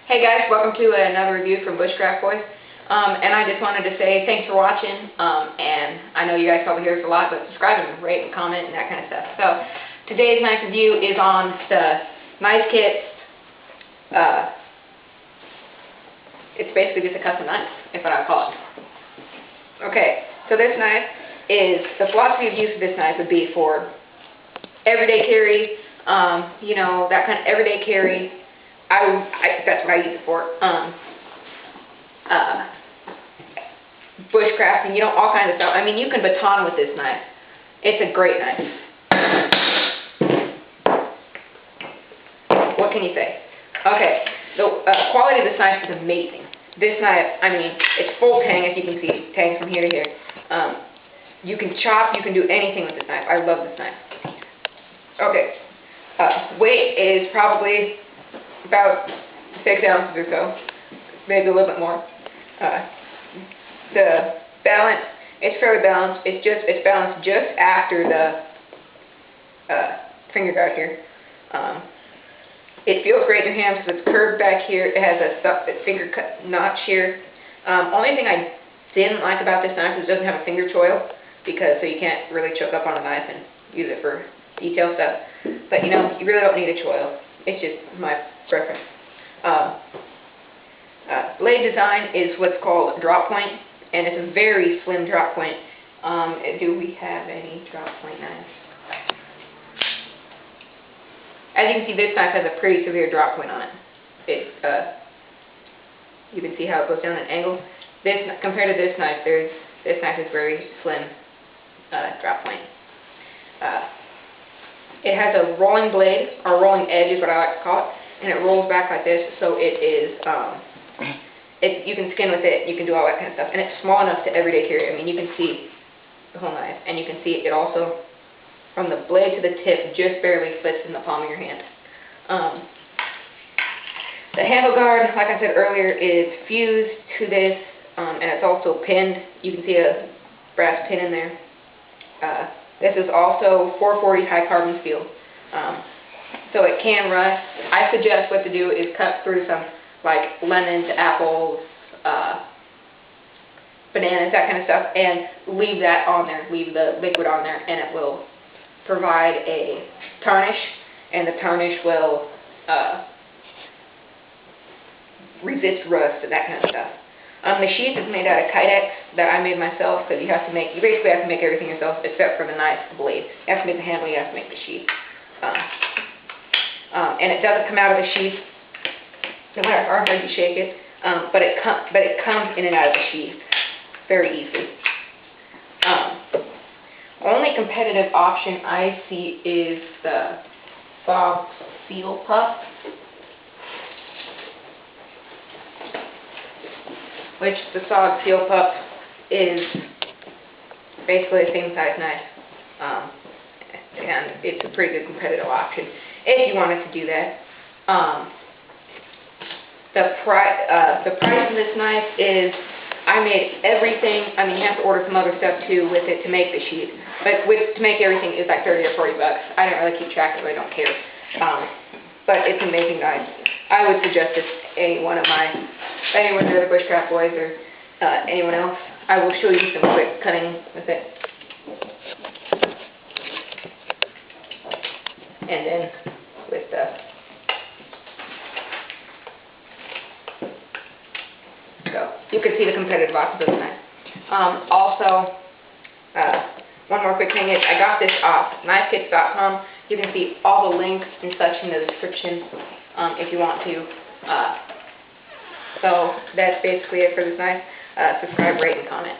Hey guys, welcome to another review from Bushcraft Boys. And I just wanted to say thanks for watching. And I know you guys probably hear us a lot, but subscribe and rate and comment and that kind of stuff. So today's knife review is on the Knife Kits. It's basically just a custom knife, is what I call it. Okay, so this knife is, the philosophy of use of this knife would be for everyday carry, you know, that kind of everyday carry. That's what I use it for. Bushcrafting, you know, all kinds of stuff. I mean, you can baton with this knife. It's a great knife. What can you say? Okay, the quality of this knife is amazing. This knife, I mean, it's full tang, as you can see, tang from here to here. You can chop, you can do anything with this knife. I love this knife. Okay, weight is probably about 6 ounces or so, maybe a little bit more. The balance, it's fairly balanced. It's balanced just after the finger guard here. It feels great in your hands because it's curved back here. It has a finger cut notch here. Only thing I didn't like about this knife is it doesn't have a finger choil, so you can't really choke up on a knife and use it for detail stuff. But you know, you really don't need a choil. It's just my preference. Blade design is what's called drop point, and it's a very slim drop point. Do we have any drop point knives? As you can see, this knife has a pretty severe drop point on it. You can see how it goes down at angles. Compared to this knife, this knife is very slim drop point. It has a rolling blade, or rolling edge is what I like to call it, and it rolls back like this, so it is, you can skin with it, you can do all that kind of stuff, and it's small enough to everyday carry. I mean, you can see the whole knife, and you can see it also, from the blade to the tip, just barely fits in the palm of your hand. The handle guard, like I said earlier, is fused to this, and it's also pinned. You can see a brass pin in there. This is also 440 high carbon steel, so it can rust. I suggest what to do is cut through some like lemons, apples, bananas, that kind of stuff, and leave that on there, leave the liquid on there, and it will provide a tarnish, and the tarnish will resist rust and that kind of stuff. The sheath is made out of Kydex that I made myself, because you basically have to make everything yourself except for the knife, the blade. You have to make the handle, you have to make the sheath. And it doesn't come out of the sheath, no matter how hard you shake it, but it comes in and out of the sheath very easily. Only competitive option I see is the SOG Seal Pup, which the SOG Seal Pup is basically the same size knife, and it's a pretty good competitive option if you wanted to do that. The price of this knife is, I made everything. I mean, you have to order some other stuff too with it to make the sheath, but to make everything is like 30 or 40 bucks. I don't really keep track of it, I don't care. But it's an amazing knife. I would suggest it to anyone of the Bushcraft Boys or anyone else. I will show you some quick cutting with it. And then with the so you can see the competitive options of the knife. Also, one more quick thing is I got this off knifekits.com. You can see all the links and such in the description if you want to. So that's basically it for this knife. Subscribe, rate, and comment.